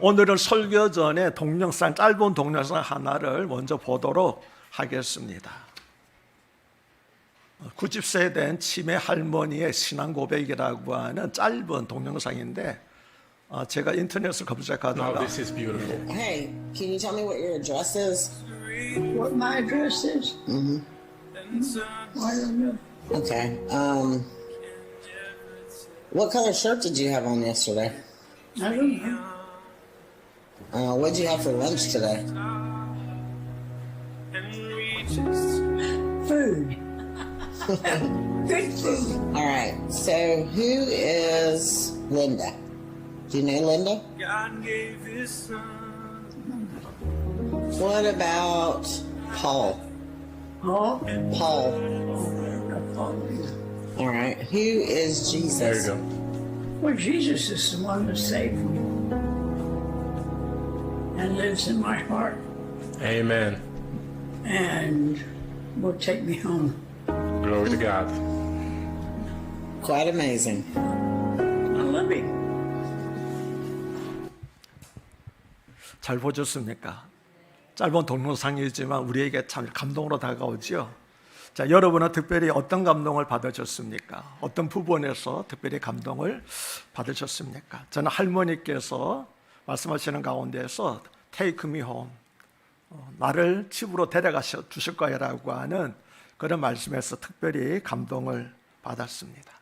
오늘은 설교 전에 짧은 동영상 하나를 먼저 보도록 하겠습니다. 90세 된 치매 할머니의 신앙 고백이라고 하는 짧은 동영상인데 제가 인터넷을 Now 검색하다가 this is beautiful. Hey, can you tell me what your address is? What my address is? I don't know. Okay. What color shirt did you have on yesterday? I don't know. What'd you have for lunch today? Food. Good food. All right. So who is Linda? Do you know Linda? What about Paul? Oh, Paul. All right. Who is There you Jesus? go. well, Jesus is the one that saved me and lives in my heart Amen. and will take me home. Glory to God. Quite amazing. I love him. 잘 보셨습니까? 짧은 동영상이지만 우리에게 참 감동으로 다가오죠. 자, 여러분은 특별히 어떤 감동을 받으셨습니까? 어떤 부분에서 특별히 감동을 받으셨습니까? 저는 할머니께서 말씀하시는 가운데서 Take me home, 나를 집으로 데려가 주실 거라고 하는 그런 말씀에서 특별히 감동을 받았습니다.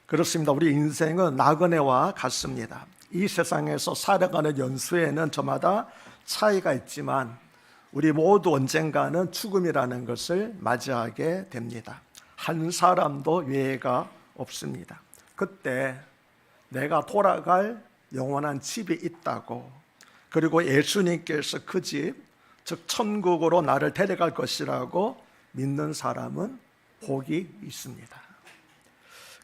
그렇습니다. 우리 인생은 나그네와 같습니다. 이 세상에서 살아가는 연수에는 저마다 차이가 있지만 우리 모두 언젠가는 죽음이라는 것을 맞이하게 됩니다. 한 사람도 예외가 없습니다. 그때 내가 돌아갈 영원한 집이 있다고, 그리고 예수님께서 그 집, 즉 천국으로 나를 데려갈 것이라고 믿는 사람은 복이 있습니다.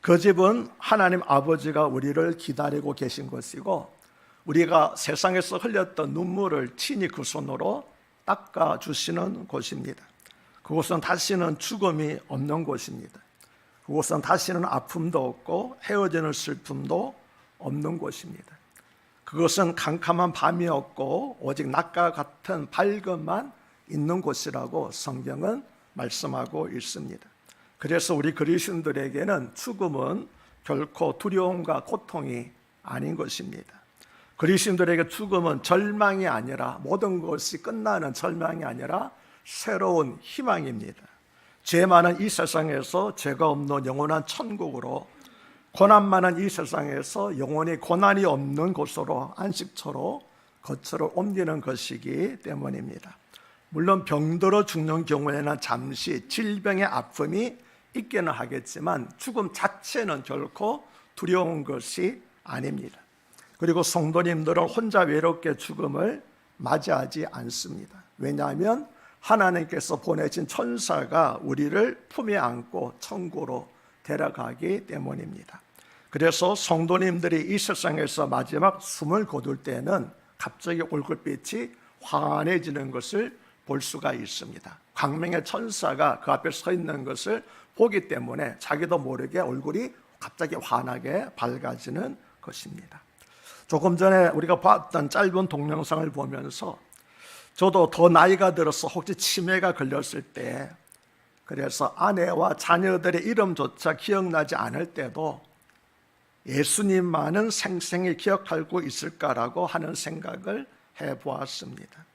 그 집은 하나님 아버지가 우리를 기다리고 계신 것이고, 우리가 세상에서 흘렸던 눈물을 친히 그 손으로 닦아주시는 곳입니다. 그곳은 다시는 죽음이 없는 곳입니다. 그곳은 다시는 아픔도 없고 헤어지는 슬픔도 없는 곳입니다. 그것은 캄캄한 밤이 없고 오직 낮과 같은 밝음만 있는 곳이라고 성경은 말씀하고 있습니다. 그래서 우리 그리스도인들에게는 죽음은 결코 두려움과 고통이 아닌 것입니다. 그리스도인들에게 죽음은 절망이 아니라, 모든 것이 끝나는 절망이 아니라 새로운 희망입니다. 죄 많은 이 세상에서 죄가 없는 영원한 천국으로, 고난 많은 이 세상에서 영원히 고난이 없는 곳으로, 안식처로 거처를 옮기는 것이기 때문입니다. 물론 병들어 죽는 경우에는 잠시 질병의 아픔이 있기는 하겠지만 죽음 자체는 결코 두려운 것이 아닙니다. 그리고 성도님들은 혼자 외롭게 죽음을 맞이하지 않습니다. 왜냐하면 하나님께서 보내신 천사가 우리를 품에 안고 천국으로 데려가기 때문입니다. 그래서 성도님들이 이 세상에서 마지막 숨을 거둘 때는 갑자기 얼굴빛이 환해지는 것을 볼 수가 있습니다. 광명의 천사가 그 앞에 서 있는 것을 보기 때문에 자기도 모르게 얼굴이 갑자기 환하게 밝아지는 것입니다. 조금 전에 우리가 봤던 짧은 동영상을 보면서 저도 더 나이가 들어서 혹시 치매가 걸렸을 때, 그래서 아내와 자녀들의 이름조차 기억나지 않을 때도 예수님만은 생생히 기억하고 있을까라고 하는 생각을 해보았습니다.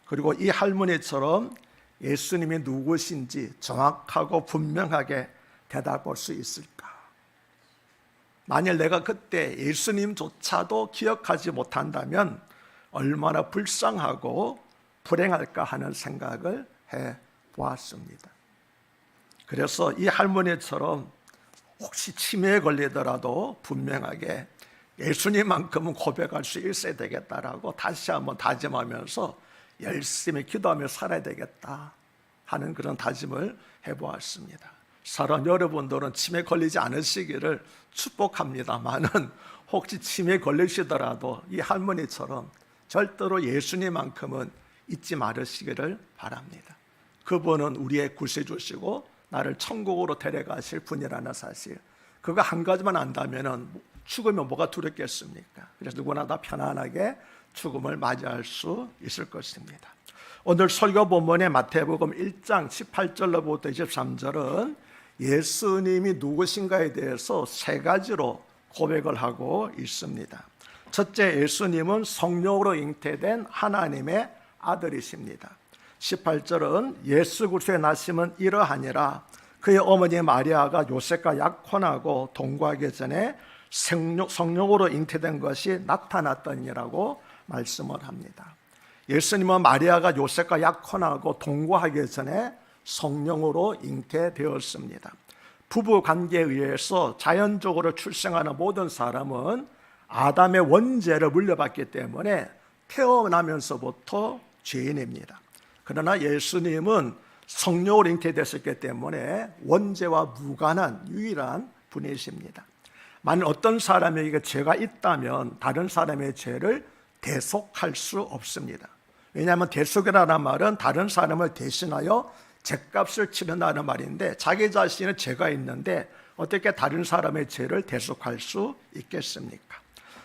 그리고 이 할머니처럼 예수님이 누구신지 정확하고 분명하게 대답할 수 있을까? 만일 내가 그때 예수님조차도 기억하지 못한다면 얼마나 불쌍하고 불행할까 하는 생각을 해보았습니다. 그래서 이 할머니처럼 혹시 치매에 걸리더라도 분명하게 예수님만큼은 고백할 수 있어야 되겠다라고 다시 한번 다짐하면서 열심히 기도하며 살아야 되겠다 하는 그런 다짐을 해보았습니다. 사랑 여러분들은 치매 걸리지 않으시기를 축복합니다만은 혹시 치매 걸리시더라도 이 할머니처럼 절대로 예수님만큼은 잊지 말으시기를 바랍니다. 그분은 우리의 구세주시고 나를 천국으로 데려가실 분이라는 사실, 그거 한 가지만 안다면은 죽으면 뭐가 두렵겠습니까? 그래서 누구나 다 편안하게 죽음을 맞이할 수 있을 것입니다. 오늘 설교 본문의 마태복음 1장 18절로부터 23절은 예수님이 누구신가에 대해서 세 가지로 고백을 하고 있습니다. 첫째, 예수님은 성령으로 잉태된 하나님의 아들이십니다. 18절은 예수 그리스도의 나심은 이러하니라. 그의 어머니 마리아가 요셉과 약혼하고 동거하기 전에 성령으로 잉태된 것이 나타났더니라고 말씀을 합니다. 예수님은 마리아가 요셉과 약혼하고 동거하기 전에 성령으로 잉태되었습니다. 부부 관계에 의해서 자연적으로 출생하는 모든 사람은 아담의 원죄를 물려받기 때문에 태어나면서부터 죄인입니다. 그러나 예수님은 성령으로 잉태되셨기 때문에 원죄와 무관한 유일한 분이십니다. 만일 어떤 사람에게 죄가 있다면 다른 사람의 죄를 대속할 수 없습니다. 왜냐하면 대속이라는 말은 다른 사람을 대신하여 죄값을 치른다는 말인데, 자기 자신의 죄가 있는데 어떻게 다른 사람의 죄를 대속할 수 있겠습니까?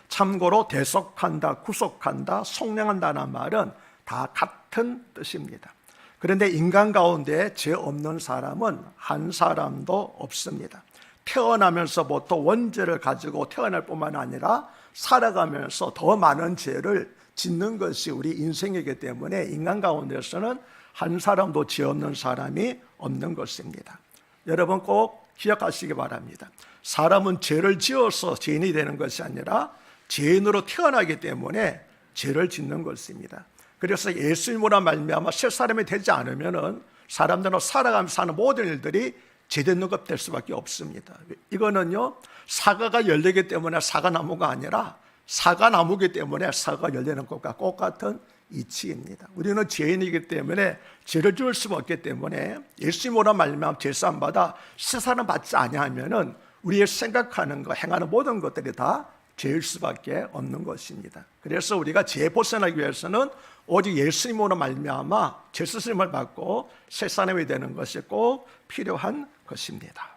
참고로 대속한다, 구속한다, 속량한다는 말은 다 같은 뜻입니다. 그런데 인간 가운데 죄 없는 사람은 한 사람도 없습니다. 태어나면서부터 원죄를 가지고 태어날 뿐만 아니라 살아가면서 더 많은 죄를 짓는 것이 우리 인생이기 때문에 인간 가운데서는 한 사람도 죄 없는 사람이 없는 것입니다. 여러분 꼭 기억하시기 바랍니다. 사람은 죄를 지어서 죄인이 되는 것이 아니라 죄인으로 태어나기 때문에 죄를 짓는 것입니다. 그래서 예수님으로 말미암아 새 사람이 되지 않으면은 사람들은 살아가면서 사는 모든 일들이 죄되는 것 될 수밖에 없습니다. 이거는요, 사과가 열리기 때문에 사과나무가 아니라 사과나무기 때문에 사과가 열리는 것과 똑같은 이치입니다. 우리는 죄인이기 때문에 죄를 지을 수가 없기 때문에 예수님으로 말미암아 죄사함 받아 새 사람 받지 아니하면은 우리의 생각하는 것, 행하는 모든 것들이 다 죄일 수밖에 없는 것입니다. 그래서 우리가 죄 벗어나기 위해서는 오직 예수님으로 말미암아 죄 쓰심을 받고 새 사람이 되는 것이 꼭 필요한 것입니다.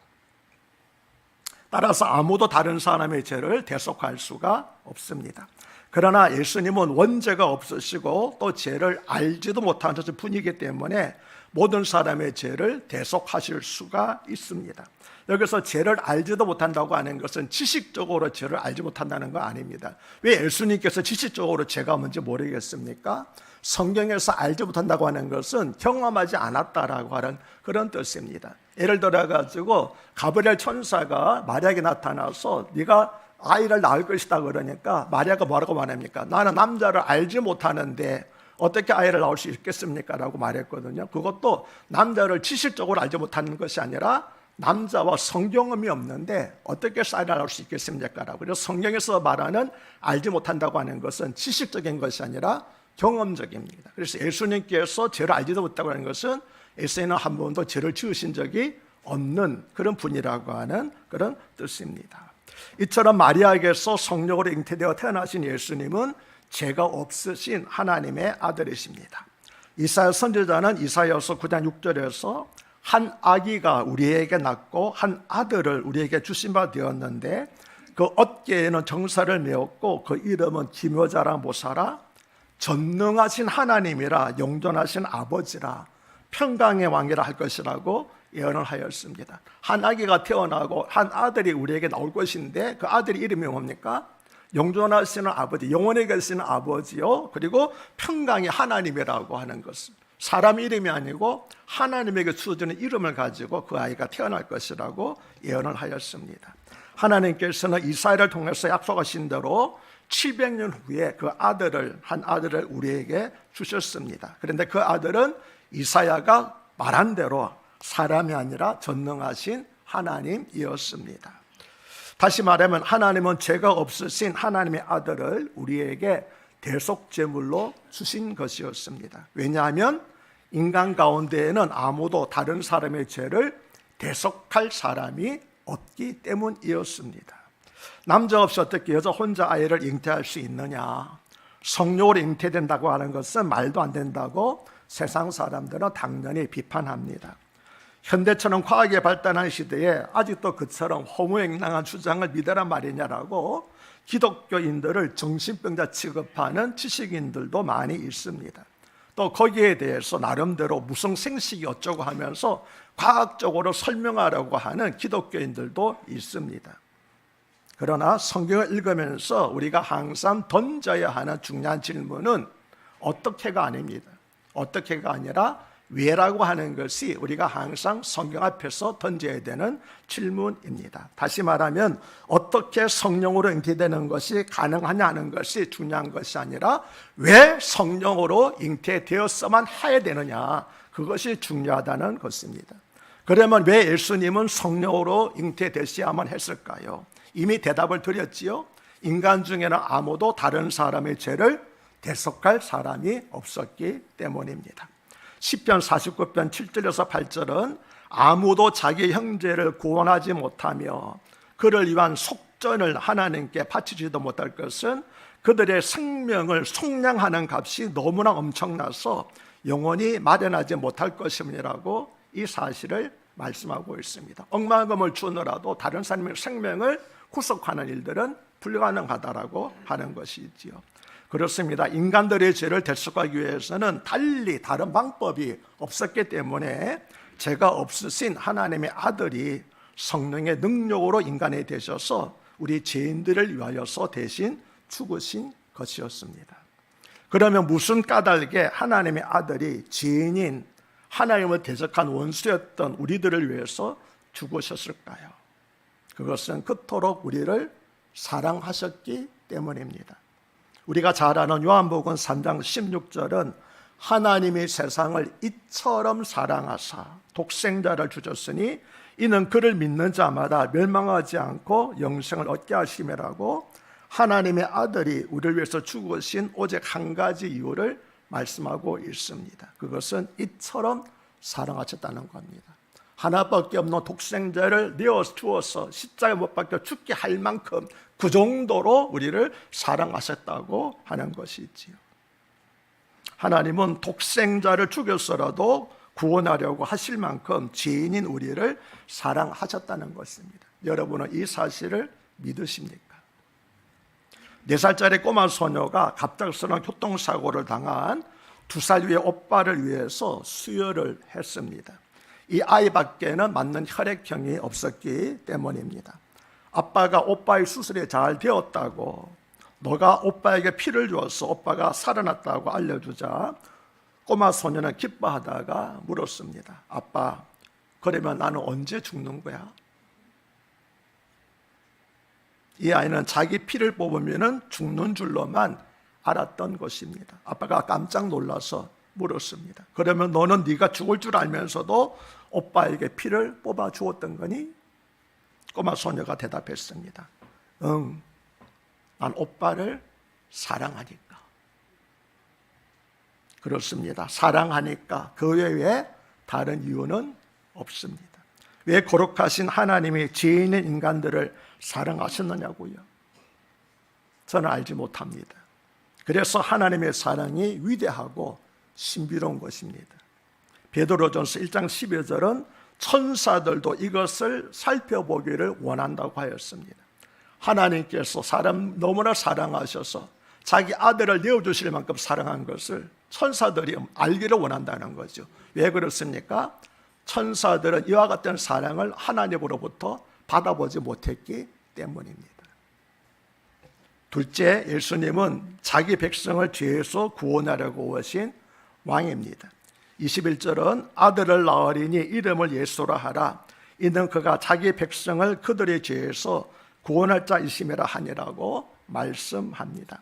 따라서 아무도 다른 사람의 죄를 대속할 수가 없습니다. 그러나 예수님은 원죄가 없으시고 또 죄를 알지도 못하는 분이기 때문에 모든 사람의 죄를 대속하실 수가 있습니다. 여기서 죄를 알지도 못한다고 하는 것은 지식적으로 죄를 알지 못한다는 거 아닙니다. 왜 예수님께서 지식적으로 죄가 뭔지 모르겠습니까? 성경에서 알지 못한다고 하는 것은 경험하지 않았다라고 하는 그런 뜻입니다. 예를 들어 가지고 가브리엘 천사가 마리아에게 나타나서 네가 아이를 낳을 것이다 그러니까 마리아가 뭐라고 말합니까? 나는 남자를 알지 못하는데 어떻게 아이를 낳을 수 있겠습니까? 라고 말했거든요. 그것도 남자를 지식적으로 알지 못하는 것이 아니라 남자와 성경험이 없는데 어떻게 아이를 낳을 수 있겠습니까? 라고. 그래서 성경에서 말하는 알지 못한다고 하는 것은 지식적인 것이 아니라 경험적입니다. 그래서 예수님께서 죄를 알지도 못하고 하는 것은 예수님은 한 번도 죄를 지으신 적이 없는 그런 분이라고 하는 그런 뜻입니다. 이처럼 마리아에게서 성령으로 잉태되어 태어나신 예수님은 죄가 없으신 하나님의 아들이십니다. 이사야 선지자는 이사야서 9장 6절에서 한 아기가 우리에게 낳고 한 아들을 우리에게 주신 바 되었는데 그 어깨에는 정사를 메었고 그 이름은 기묘자라 모사라 전능하신 하나님이라 영존하신 아버지라 평강의 왕이라 할 것이라고 예언을 하였습니다. 한 아기가 태어나고 한 아들이 우리에게 나올 것인데 그 아들의 이름이 뭡니까? 영존하시는 아버지, 영원히 계시는 아버지요, 그리고 평강의 하나님이라고 하는 것은 사람 이름이 아니고 하나님에게 주어지는 이름을 가지고 그 아이가 태어날 것이라고 예언을 하였습니다. 하나님께서는 이사야를 통해서 약속하신 대로 700년 후에 그 아들을, 한 아들을 우리에게 주셨습니다. 그런데 그 아들은 이사야가 말한 대로 사람이 아니라 전능하신 하나님이었습니다. 다시 말하면 하나님은 죄가 없으신 하나님의 아들을 우리에게 대속제물로 주신 것이었습니다. 왜냐하면 인간 가운데에는 아무도 다른 사람의 죄를 대속할 사람이 없기 때문이었습니다. 남자 없이 어떻게 여자 혼자 아이를 잉태할 수 있느냐? 성령으로 잉태된다고 하는 것은 말도 안 된다고 세상 사람들은 당연히 비판합니다. 현대처럼 과학이 발달한 시대에 아직도 그처럼 허무맹랑한 주장을 믿으란 말이냐라고 기독교인들을 정신병자 취급하는 지식인들도 많이 있습니다. 또 거기에 대해서 나름대로 무성생식이 어쩌고 하면서 과학적으로 설명하려고 하는 기독교인들도 있습니다. 그러나 성경을 읽으면서 우리가 항상 던져야 하는 중요한 질문은 어떻게가 아닙니다. 어떻게가 아니라 왜라고 하는 것이 우리가 항상 성경 앞에서 던져야 되는 질문입니다. 다시 말하면 어떻게 성령으로 잉태되는 것이 가능하냐는 것이 중요한 것이 아니라 왜 성령으로 잉태되었어만 해야 되느냐, 그것이 중요하다는 것입니다. 그러면 왜 예수님은 성령으로 잉태되셔야만 했을까요? 이미 대답을 드렸지요. 인간 중에는 아무도 다른 사람의 죄를 대속할 사람이 없었기 때문입니다. 시편 49편 7절에서 8절은 아무도 자기 형제를 구원하지 못하며 그를 위한 속전을 하나님께 바치지도 못할 것은 그들의 생명을 속량하는 값이 너무나 엄청나서 영원히 마련하지 못할 것임이라고 이 사실을 말씀하고 있습니다. 억만금을 주느라도 다른 사람의 생명을 구속하는 일들은 불가능하다라고 하는 것이지요. 그렇습니다. 인간들의 죄를 대속하기 위해서는 달리 다른 방법이 없었기 때문에 죄가 없으신 하나님의 아들이 성령의 능력으로 인간이 되셔서 우리 죄인들을 위하여서 대신 죽으신 것이었습니다. 그러면 무슨 까닭에 하나님의 아들이 죄인인 하나님을 대적한 원수였던 우리들을 위해서 죽으셨을까요? 그것은 그토록 우리를 사랑하셨기 때문입니다. 우리가 잘 아는 요한복음 3장 16절은 하나님이 세상을 이처럼 사랑하사 독생자를 주셨으니 이는 그를 믿는 자마다 멸망하지 않고 영생을 얻게 하심이라고 하나님의 아들이 우리를 위해서 죽으신 오직 한 가지 이유를 말씀하고 있습니다. 그것은 이처럼 사랑하셨다는 겁니다. 하나밖에 없는 독생자를 내어주어서 십자가에 못 박혀 죽게 할 만큼 그 정도로 우리를 사랑하셨다고 하는 것이지요. 하나님은 독생자를 죽였어라도 구원하려고 하실 만큼 죄인인 우리를 사랑하셨다는 것입니다. 여러분은 이 사실을 믿으십니까? 4살짜리 꼬마 소녀가 갑작스러운 교통사고를 당한 2살 위의 오빠를 위해서 수혈을 했습니다. 이 아이밖에는 맞는 혈액형이 없었기 때문입니다. 아빠가 오빠의 수술이 잘 되었다고, 너가 오빠에게 피를 주어서 오빠가 살아났다고 알려주자 꼬마 소녀는 기뻐하다가 물었습니다. 아빠, 그러면 나는 언제 죽는 거야? 이 아이는 자기 피를 뽑으면 죽는 줄로만 알았던 것입니다. 아빠가 깜짝 놀라서 물었습니다. 그러면 너는 네가 죽을 줄 알면서도 오빠에게 피를 뽑아 주었던 거니? 꼬마 소녀가 대답했습니다. 응, 난 오빠를 사랑하니까. 그렇습니다. 사랑하니까. 그 외에 다른 이유는 없습니다. 왜 거룩하신 하나님이 죄인인 인간들을 사랑하셨느냐고요? 저는 알지 못합니다. 그래서 하나님의 사랑이 위대하고 신비로운 것입니다. 베드로전서 1장 12절은 천사들도 이것을 살펴보기를 원한다고 하였습니다. 하나님께서 사람 너무나 사랑하셔서 자기 아들을 내어주실 만큼 사랑한 것을 천사들이 알기를 원한다는 거죠. 왜 그렇습니까? 천사들은 이와 같은 사랑을 하나님으로부터 받아보지 못했기 때문입니다. 둘째, 예수님은 자기 백성을 죄에서 구원하려고 오신 왕입니다. 21절은 아들을 낳으리니 이름을 예수라 하라. 이는 그가 자기 백성을 그들의 죄에서 구원할 자이심이라 하니라고 말씀합니다.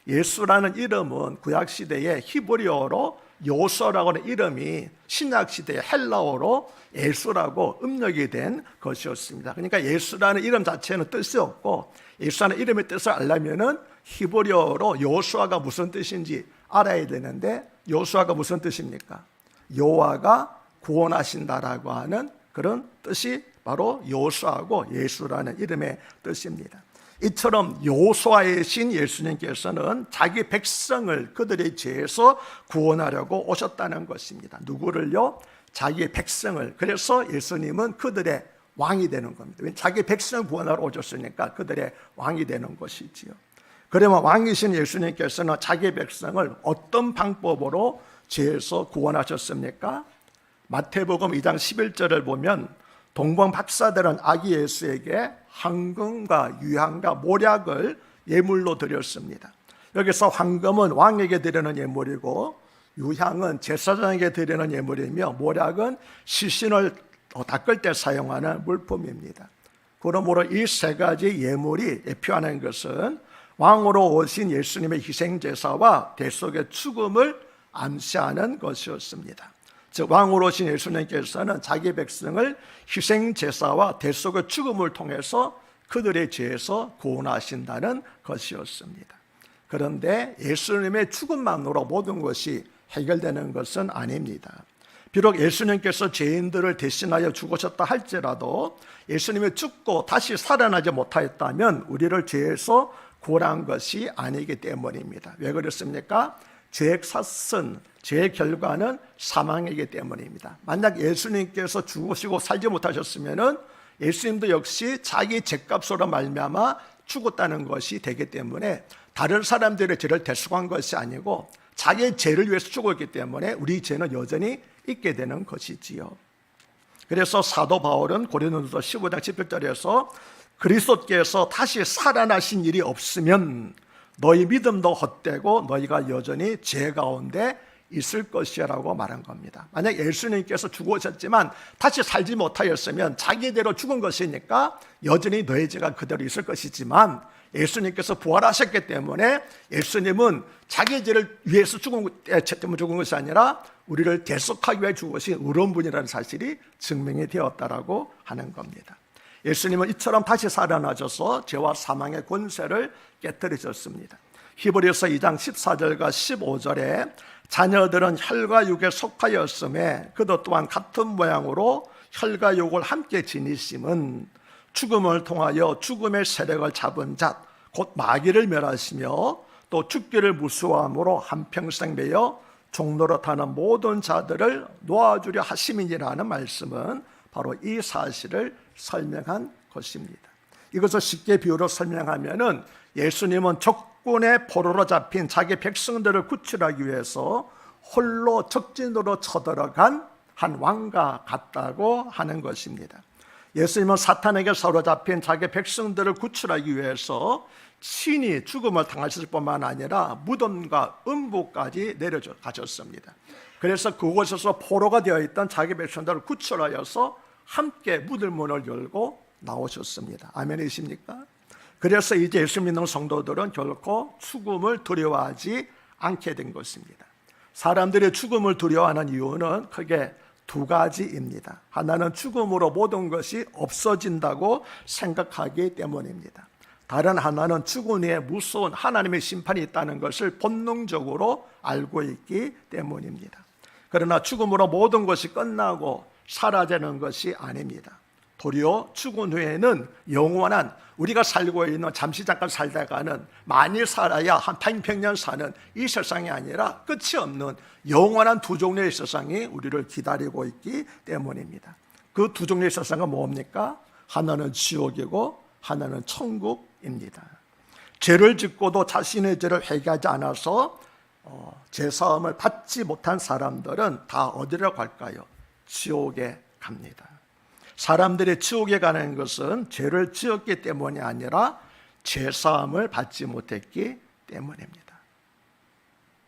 예수라는 이름은 구약시대의 히브리어로 요서라고 하는 이름이 신약시대의 헬라어로 예수라고 음력이 된 것이었습니다. 그러니까 예수라는 이름 자체는 뜻이 없고 예수라는 이름의 뜻을 알려면 히브리어로 요수아가 무슨 뜻인지 알아야 되는데 요수아가 무슨 뜻입니까? 여호와가 구원하신다라고 하는 그런 뜻이 바로 요수아고 예수라는 이름의 뜻입니다. 이처럼 여호수아의 신 예수님께서는 자기 백성을 그들의 죄에서 구원하려고 오셨다는 것입니다. 누구를요? 자기의 백성을, 그래서 예수님은 그들의 왕이 되는 겁니다. 자기 백성을 구원하러 오셨으니까 그들의 왕이 되는 것이지요. 그러면 왕이신 예수님께서는 자기 백성을 어떤 방법으로 죄에서 구원하셨습니까? 마태복음 2장 11절을 보면 동방 박사들은 아기 예수에게 황금과 유향과 모략을 예물로 드렸습니다. 여기서 황금은 왕에게 드리는 예물이고 유향은 제사장에게 드리는 예물이며 모략은 시신을 닦을 때 사용하는 물품입니다. 그러므로 이 세 가지 예물이 예표하는 것은 왕으로 오신 예수님의 희생제사와 대속의 죽음을 암시하는 것이었습니다. 즉 왕으로 오신 예수님께서는 자기 백성을 희생제사와 대속의 죽음을 통해서 그들의 죄에서 구원하신다는 것이었습니다. 그런데 예수님의 죽음만으로 모든 것이 해결되는 것은 아닙니다. 비록 예수님께서 죄인들을 대신하여 죽으셨다 할지라도 예수님이 죽고 다시 살아나지 못하였다면 우리를 죄에서 구원한 것이 아니기 때문입니다. 왜 그렇습니까? 죄의 삿은, 죄의 결과는 사망이기 때문입니다. 만약 예수님께서 죽으시고 살지 못하셨으면 예수님도 역시 자기 죄값으로 말미암아 죽었다는 것이 되기 때문에 다른 사람들의 죄를 대속한 것이 아니고 자기의 죄를 위해서 죽었기 때문에 우리 죄는 여전히 있게 되는 것이지요. 그래서 사도 바울은 고린도전서 15장 17절에서 그리스도께서 다시 살아나신 일이 없으면 너희 믿음도 헛되고 너희가 여전히 죄 가운데 있을 것이라고 말한 겁니다. 만약 예수님께서 죽으셨지만 다시 살지 못하였으면 자기대로 죽은 것이니까 여전히 너희 죄가 그대로 있을 것이지만 예수님께서 부활하셨기 때문에 예수님은 자기 죄를 위해서 죽은 것이 아니라 우리를 대속하기 위해 죽으신 의로운 분이라는 사실이 증명이 되었다라고 하는 겁니다. 예수님은 이처럼 다시 살아나셔서 죄와 사망의 권세를 깨뜨리셨습니다. 히브리서 2장 14절과 15절에 자녀들은 혈과 육에 속하였음에 그도 또한 같은 모양으로 혈과 육을 함께 지니심은 죽음을 통하여 죽음의 세력을 잡은 자 곧 마귀를 멸하시며 또 죽기를 무수함으로 한평생 매여 종노릇하는 모든 자들을 놓아주려 하심이니라는 말씀은 바로 이 사실을 설명한 것입니다. 이것을 쉽게 비유로 설명하면은 예수님은 적군의 포로로 잡힌 자기 백성들을 구출하기 위해서 홀로 적진으로 쳐들어간 한 왕과 같다고 하는 것입니다. 예수님은 사탄에게 사로잡힌 자기 백성들을 구출하기 위해서 친히 죽음을 당하실 뿐만 아니라 무덤과 음부까지 내려가셨습니다. 그래서 그곳에서 포로가 되어 있던 자기 백성들을 구출하여서 함께 무덤문을 열고 나오셨습니다. 아멘이십니까? 그래서 이제 예수 믿는 성도들은 결코 죽음을 두려워하지 않게 된 것입니다. 사람들이 죽음을 두려워하는 이유는 크게 두 가지입니다. 하나는 죽음으로 모든 것이 없어진다고 생각하기 때문입니다. 다른 하나는 죽은 후에 무서운 하나님의 심판이 있다는 것을 본능적으로 알고 있기 때문입니다. 그러나 죽음으로 모든 것이 끝나고 사라지는 것이 아닙니다. 도리어 죽은 후에는 영원한 우리가 살고 있는 잠시 잠깐 살다가는 많이 살아야 한 800년 사는 이 세상이 아니라 끝이 없는 영원한 두 종류의 세상이 우리를 기다리고 있기 때문입니다. 그 두 종류의 세상은 뭡니까? 하나는 지옥이고 하나는 천국입니다. 죄를 짓고도 자신의 죄를 회개하지 않아서 제사함을 받지 못한 사람들은 다 어디로 갈까요? 지옥에 갑니다. 사람들이 지옥에 가는 것은 죄를 지었기 때문이 아니라 제사함을 받지 못했기 때문입니다.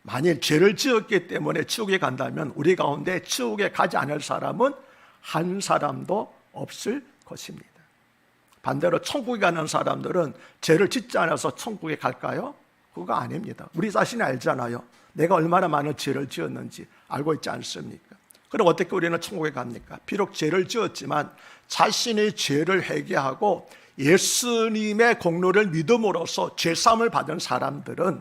만일 죄를 지었기 때문에 지옥에 간다면 우리 가운데 지옥에 가지 않을 사람은 한 사람도 없을 것입니다. 반대로 천국에 가는 사람들은 죄를 짓지 않아서 천국에 갈까요? 그거 아닙니다. 우리 자신이 알잖아요. 내가 얼마나 많은 죄를 지었는지 알고 있지 않습니까? 그럼 어떻게 우리는 천국에 갑니까? 비록 죄를 지었지만 자신의 죄를 회개하고 예수님의 공로를 믿음으로써 죄사함을 받은 사람들은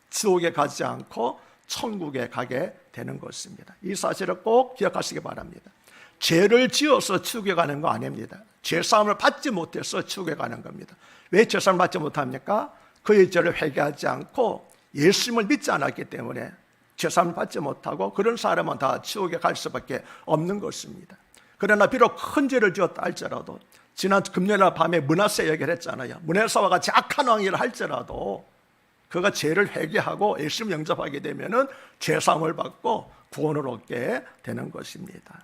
지옥에 가지 않고 천국에 가게 되는 것입니다. 이 사실을 꼭 기억하시기 바랍니다. 죄를 지어서 지옥에 가는 거 아닙니다. 죄사함을 받지 못해서 지옥에 가는 겁니다. 왜 죄사함을 받지 못합니까? 그의 죄를 회개하지 않고 예수님을 믿지 않았기 때문에 죄사함을 받지 못하고 그런 사람은 다 지옥에 갈 수밖에 없는 것입니다. 그러나 비록 큰 죄를 지었다 할지라도 지난 금요일 밤에 므낫세 얘기를 했잖아요. 므낫세와 같이 악한 왕위를 할지라도 그가 죄를 회개하고 예수님 영접하게 되면은 죄사함을 받고 구원을 얻게 되는 것입니다.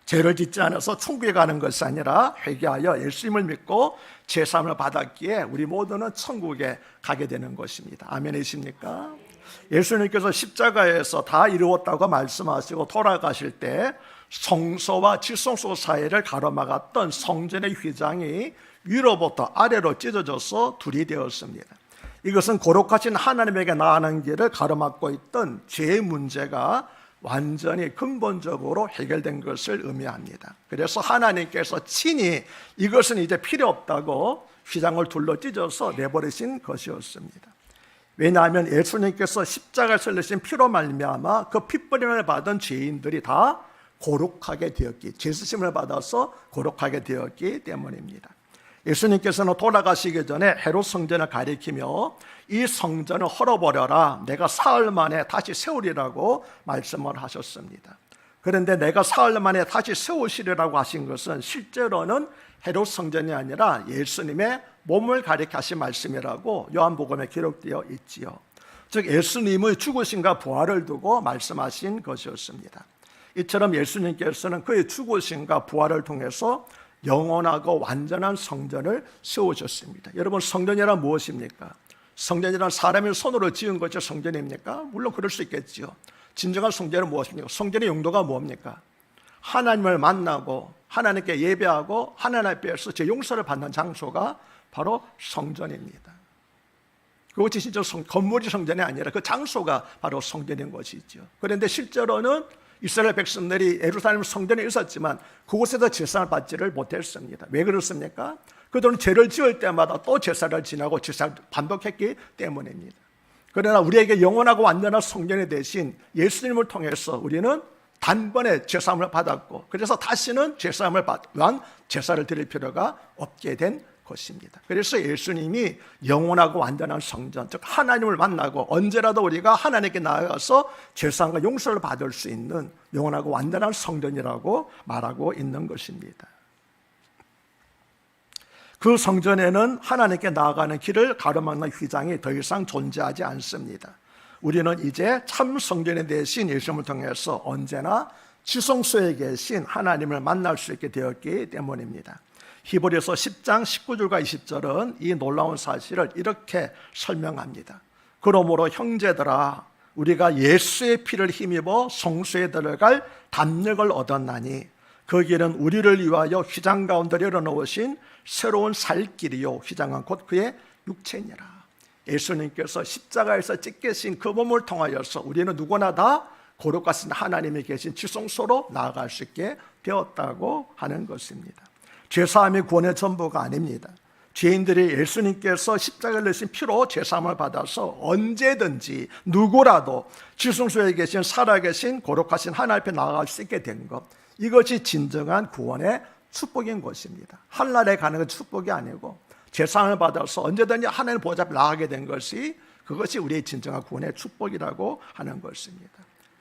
죄를 짓지 않아서 천국에 가는 것이 아니라 회개하여 예수님을 믿고 죄사함을 받았기에 우리 모두는 천국에 가게 되는 것입니다. 아멘이십니까? 예수님께서 십자가에서 다 이루었다고 말씀하시고 돌아가실 때 성소와 지성소 사이를 가로막았던 성전의 휘장이 위로부터 아래로 찢어져서 둘이 되었습니다. 이것은 거룩하신 하나님에게 나아가는 길을 가로막고 있던 죄의 문제가 완전히 근본적으로 해결된 것을 의미합니다. 그래서 하나님께서 친히 이것은 이제 필요 없다고 휘장을 둘러 찢어서 내버리신 것이었습니다. 왜냐하면 예수님께서 십자가에 설리신 피로 말미암아 그 핏부림을 받은 죄인들이 다 거룩하게 되었기, 죄수심을 받아서 거룩하게 되었기 때문입니다. 예수님께서는 돌아가시기 전에 헤롯 성전을 가리키며 이 성전을 헐어버려라, 내가 사흘 만에 다시 세우리라고 말씀을 하셨습니다. 그런데 내가 사흘 만에 다시 세우시리라고 하신 것은 실제로는 헤롯 성전이 아니라 예수님의 몸을 가리켜 하신 말씀이라고 요한복음에 기록되어 있지요. 즉 예수님의 죽으심과 부활을 두고 말씀하신 것이었습니다. 이처럼 예수님께서는 그의 죽으심과 부활을 통해서 영원하고 완전한 성전을 세우셨습니다. 여러분, 성전이란 무엇입니까? 성전이란 사람의 손으로 지은 것이 성전입니까? 물론 그럴 수 있겠지요. 진정한 성전은 무엇입니까? 성전의 용도가 뭡니까? 하나님을 만나고 하나님께 예배하고 하나님 앞에서 제 용서를 받는 장소가 바로 성전입니다. 그것이 진짜 건물이 성전이 아니라 그 장소가 바로 성전인 것이죠. 그런데 실제로는 이스라엘 백성들이 예루살렘 성전에 있었지만 그곳에서 제사를 받지를 못했습니다. 왜 그렇습니까? 그들은 죄를 지을 때마다 또 제사를 지나고 제사를 반복했기 때문입니다. 그러나 우리에게 영원하고 완전한 성전이 되신 예수님을 통해서 우리는 단번에 제사함을 받았고, 그래서 다시는 제사함을 받는 제사를 드릴 필요가 없게 된 것입니다. 그래서 예수님이 영원하고 완전한 성전, 즉 하나님을 만나고 언제라도 우리가 하나님께 나아가서 죄사함과 용서를 받을 수 있는 영원하고 완전한 성전이라고 말하고 있는 것입니다. 그 성전에는 하나님께 나아가는 길을 가로막는 휘장이 더 이상 존재하지 않습니다. 우리는 이제 참 성전에 대신 예수님을 통해서 언제나 지성소에 계신 하나님을 만날 수 있게 되었기 때문입니다. 히브리서 10장 19절과 20절은 이 놀라운 사실을 이렇게 설명합니다. 그러므로 형제들아, 우리가 예수의 피를 힘입어 성소에 들어갈 담력을 얻었나니 그 길은 우리를 위하여 휘장 가운데 열어놓으신 새로운 살 길이요, 휘장은 곧 그의 육체니라. 예수님께서 십자가에서 찢기신 그 몸을 통하여서 우리는 누구나 다 거룩하신 하나님이 계신 지성소로 나아갈 수 있게 되었다고 하는 것입니다. 죄사함이 구원의 전부가 아닙니다. 죄인들이 예수님께서 십자가를 내신 피로 죄사함을 받아서 언제든지 누구라도 지성소에 계신 살아계신 거룩하신 하나님 앞에 나아갈 수 있게 된 것, 이것이 진정한 구원의 축복인 것입니다. 하늘나라에 가는 건 축복이 아니고 죄사함을 받아서 언제든지 하나님 보좌 앞에 나가게 된 것이, 그것이 우리의 진정한 구원의 축복이라고 하는 것입니다.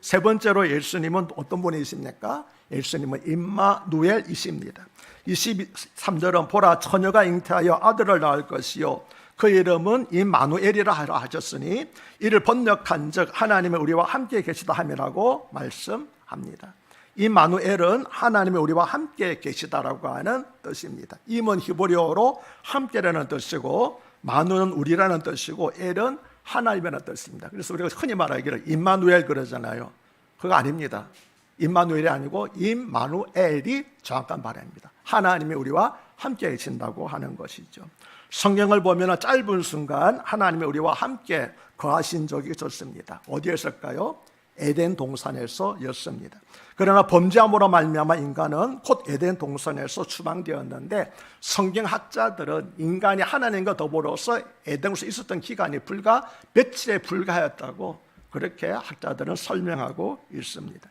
세 번째로 예수님은 어떤 분이십니까? 예수님은 임마누엘이십니다. 23절은 보라, 처녀가 잉태하여 아들을 낳을 것이요 그 이름은 임마누엘이라 하셨으니 이를 번역한 즉 하나님의 우리와 함께 계시다 함이라고 말씀합니다. 임마누엘은 하나님의 우리와 함께 계시다라고 하는 뜻입니다. 임은 히브리어로 함께라는 뜻이고 마누는 우리라는 뜻이고 엘은 하나님이라는 뜻입니다. 그래서 우리가 흔히 말하기를 임마누엘 그러잖아요. 그거 아닙니다. 임마누엘이 아니고 임마누엘이 정확한 발음입니다. 하나님이 우리와 함께 계신다고 하는 것이죠. 성경을 보면 짧은 순간 하나님이 우리와 함께 거하신 적이 있었습니다. 어디에서일까요? 에덴 동산에서였습니다. 그러나 범죄함으로 말미암아 인간은 곧 에덴 동산에서 추방되었는데, 성경학자들은 인간이 하나님과 더불어서 에덴에서 있었던 기간이 불과 며칠에 불과하였다고 그렇게 학자들은 설명하고 있습니다.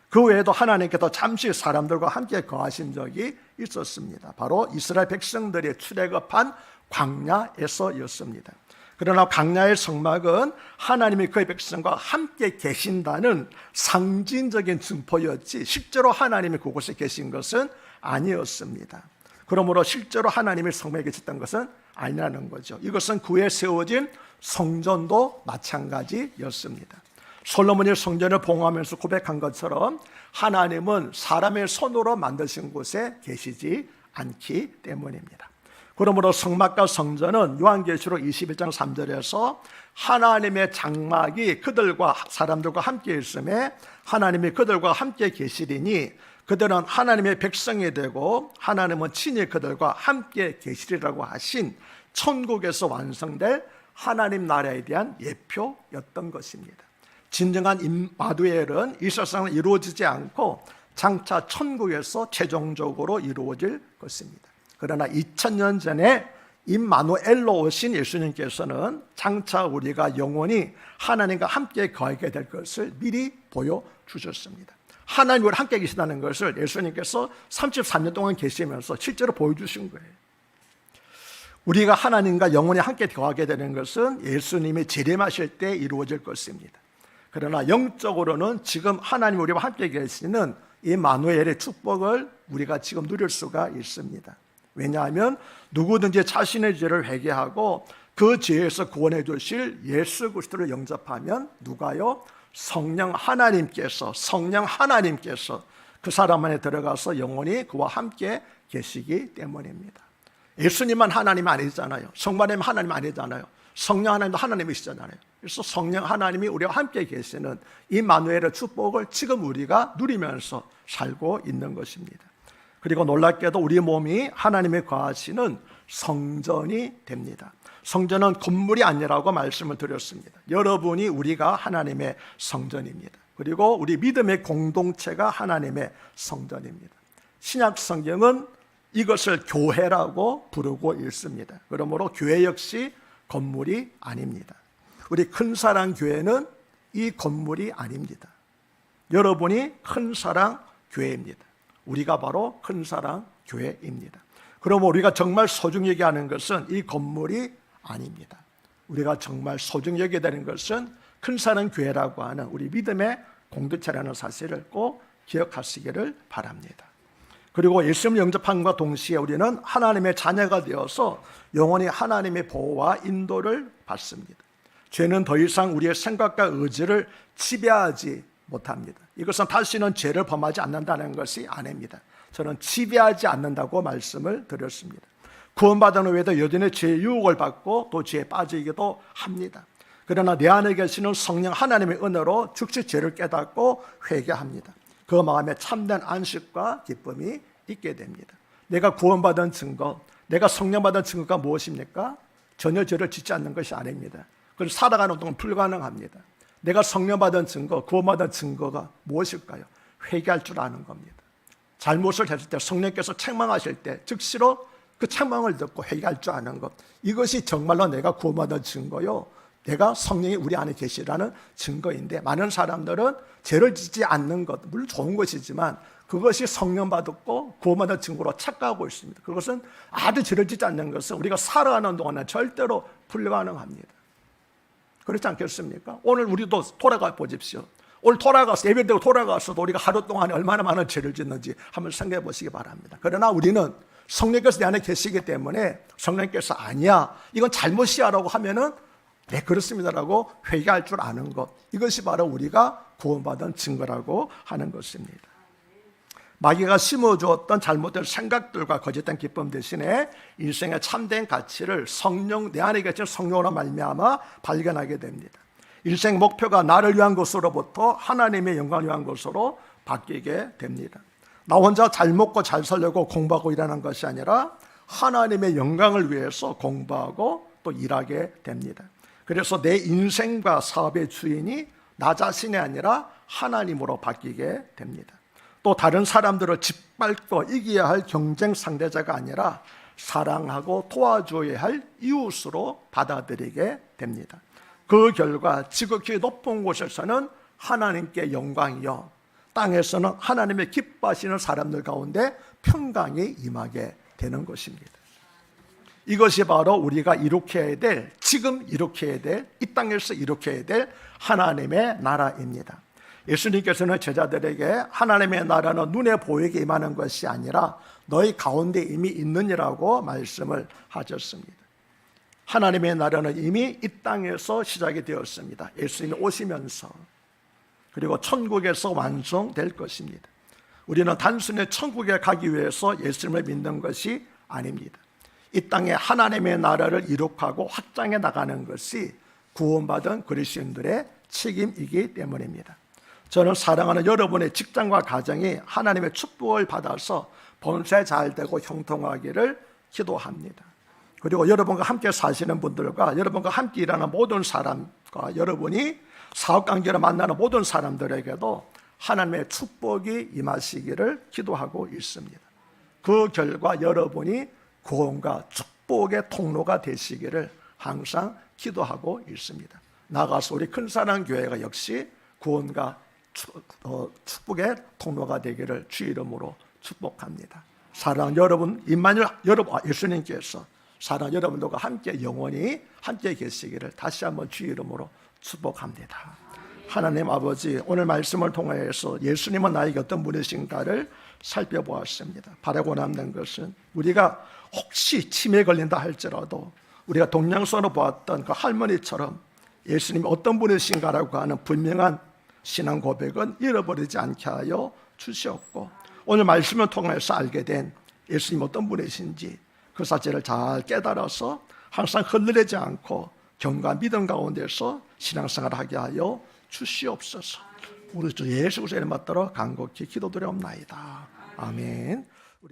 그 외에도 하나님께서 잠시 사람들과 함께 거하신 적이 있었습니다. 바로 이스라엘 백성들이 출애굽한 광야에서였습니다. 그러나 광야의 성막은 하나님이 그의 백성과 함께 계신다는 상징적인 증포였지 실제로 하나님이 그곳에 계신 것은 아니었습니다. 그러므로 실제로 하나님이 성막에 계셨던 것은 아니라는 거죠. 이것은 그 후에 세워진 성전도 마찬가지였습니다. 솔로몬이 성전을 봉하면서 고백한 것처럼 하나님은 사람의 손으로 만드신 곳에 계시지 않기 때문입니다. 그러므로 성막과 성전은 요한계시록 21장 3절에서 하나님의 장막이 그들과 사람들과 함께 있음에 하나님이 그들과 함께 계시리니 그들은 하나님의 백성이 되고 하나님은 친히 그들과 함께 계시리라고 하신 천국에서 완성될 하나님 나라에 대한 예표였던 것입니다. 진정한 임마누엘은 이 세상에 이루어지지 않고 장차 천국에서 최종적으로 이루어질 것입니다. 그러나 2000년 전에 임마누엘로 오신 예수님께서는 장차 우리가 영원히 하나님과 함께 거하게 될 것을 미리 보여주셨습니다. 하나님과 함께 계시다는 것을 예수님께서 33년 동안 계시면서 실제로 보여주신 거예요. 우리가 하나님과 영원히 함께 거하게 되는 것은 예수님이 재림하실 때 이루어질 것입니다. 그러나 영적으로는 지금 하나님 우리와 함께 계시는 임마누엘의 축복을 우리가 지금 누릴 수가 있습니다. 왜냐하면 누구든지 자신의 죄를 회개하고 그 죄에서 구원해 주실 예수 그리스도를 영접하면 누가요? 성령 하나님께서 그 사람 안에 들어가서 영원히 그와 함께 계시기 때문입니다. 예수님만 하나님이 아니잖아요. 성만님 하나님 아니잖아요. 성령 하나님도 하나님이시잖아요. 그래서 성령 하나님이 우리와 함께 계시는 임마누엘의 축복을 지금 우리가 누리면서 살고 있는 것입니다. 그리고 놀랍게도 우리 몸이 하나님의 거하시는 성전이 됩니다. 성전은 건물이 아니라고 말씀을 드렸습니다. 여러분이 우리가 하나님의 성전입니다. 그리고 우리 믿음의 공동체가 하나님의 성전입니다. 신약 성경은 이것을 교회라고 부르고 있습니다. 그러므로 교회 역시 건물이 아닙니다. 우리 큰사랑 교회는 이 건물이 아닙니다. 여러분이 큰사랑 교회입니다. 우리가 바로 큰사랑 교회입니다. 그러므로 우리가 정말 소중히 여겨야 하는 것은 이 건물이 아닙니다. 우리가 정말 소중히 여겨야 되는 것은 큰사랑 교회라고 하는 우리 믿음의 공동체라는 사실을 꼭 기억하시기를 바랍니다. 그리고 예수님을 영접함과 동시에 우리는 하나님의 자녀가 되어서 영원히 하나님의 보호와 인도를 받습니다. 죄는 더 이상 우리의 생각과 의지를 지배하지 못합니다. 이것은 다시는 죄를 범하지 않는다는 것이 아닙니다. 저는 지배하지 않는다고 말씀을 드렸습니다. 구원받은 후에도 여전히 죄의 유혹을 받고 또 죄에 빠지기도 합니다. 그러나 내 안에 계시는 성령 하나님의 은혜로 즉시 죄를 깨닫고 회개합니다. 그 마음에 참된 안식과 기쁨이 있게 됩니다. 내가 구원받은 증거, 내가 성령 받은 증거가 무엇입니까? 전혀 죄를 짓지 않는 것이 아닙니다. 그래서 살아가는 동안 불가능합니다. 내가 성령 받은 증거, 구원받은 증거가 무엇일까요? 회개할 줄 아는 겁니다. 잘못을 했을 때 성령께서 책망하실 때 즉시로 그 책망을 듣고 회개할 줄 아는 것, 이것이 정말로 내가 구원받은 증거요, 내가 성령이 우리 안에 계시라는 증거인데, 많은 사람들은 죄를 짓지 않는 것, 물론 좋은 것이지만 그것이 성령 받았고 구원받은 증거로 착각하고 있습니다. 그것은 아주 죄를 짓지 않는 것은 우리가 살아가는 동안에 절대로 불가능합니다. 그렇지 않겠습니까? 오늘 우리도 돌아가 보십시오. 오늘 돌아가서 예배드리고 돌아가서도 우리가 하루 동안에 얼마나 많은 죄를 짓는지 한번 생각해 보시기 바랍니다. 그러나 우리는 성령께서 내 안에 계시기 때문에 성령께서 아니야, 이건 잘못이야 라고 하면은 네 그렇습니다라고 회개할 줄 아는 것, 이것이 바로 우리가 구원받은 증거라고 하는 것입니다. 마귀가 심어주었던 잘못된 생각들과 거짓된 기쁨 대신에 인생의 참된 가치를 성령, 내 안에 계신 성령으로 말미암아 발견하게 됩니다. 인생 목표가 나를 위한 것으로부터 하나님의 영광을 위한 것으로 바뀌게 됩니다. 나 혼자 잘 먹고 잘 살려고 공부하고 일하는 것이 아니라 하나님의 영광을 위해서 공부하고 또 일하게 됩니다. 그래서 내 인생과 사업의 주인이 나 자신이 아니라 하나님으로 바뀌게 됩니다. 또 다른 사람들을 짓밟고 이겨야 할 경쟁 상대자가 아니라 사랑하고 도와줘야 할 이웃으로 받아들이게 됩니다. 그 결과 지극히 높은 곳에서는 하나님께 영광이요, 땅에서는 하나님의 기뻐하시는 사람들 가운데 평강이 임하게 되는 것입니다. 이것이 바로 우리가 이룩해야 될, 지금 이룩해야 될, 이 땅에서 이룩해야 될 하나님의 나라입니다. 예수님께서는 제자들에게 하나님의 나라는 눈에 보이게 임하는 것이 아니라 너희 가운데 이미 있느니라고 말씀을 하셨습니다. 하나님의 나라는 이미 이 땅에서 시작이 되었습니다. 예수님이 오시면서, 그리고 천국에서 완성될 것입니다. 우리는 단순히 천국에 가기 위해서 예수님을 믿는 것이 아닙니다. 이 땅에 하나님의 나라를 이룩하고 확장해 나가는 것이 구원받은 그리스도인들의 책임이기 때문입니다. 저는 사랑하는 여러분의 직장과 가정이 하나님의 축복을 받아서 본세 잘 되고 형통하기를 기도합니다. 그리고 여러분과 함께 사시는 분들과 여러분과 함께 일하는 모든 사람과 여러분이 사업관계를 만나는 모든 사람들에게도 하나님의 축복이 임하시기를 기도하고 있습니다. 그 결과 여러분이 구원과 축복의 통로가 되시기를 항상 기도하고 있습니다. 나가서 우리 큰사랑교회가 역시 구원과 축복의 통로가 되기를 주 이름으로 축복합니다. 사랑하는 여러분, 임마누엘 예수님께서 사랑하는 여러분들과 함께 영원히 함께 계시기를 다시 한번 주 이름으로 축복합니다. 하나님 아버지, 오늘 말씀을 통해서 예수님은 나에게 어떤 분이신가를 살펴보았습니다. 바라고 남는 것은 우리가 혹시 치매에 걸린다 할지라도 우리가 동양선으로 보았던 그 할머니처럼 예수님이 어떤 분이신가라고 하는 분명한 신앙 고백은 잃어버리지 않게 하여 주시옵고, 오늘 말씀을 통해서 알게 된 예수님 어떤 분이신지 그 사실을 잘 깨달아서 항상 흔들리지 않고 경과 믿음 가운데서 신앙생활을 하게 하여 주시옵소서. 우리 주 예수 그리스도의 이름 받들어 간곡히 기도드리옵나이다. 아멘.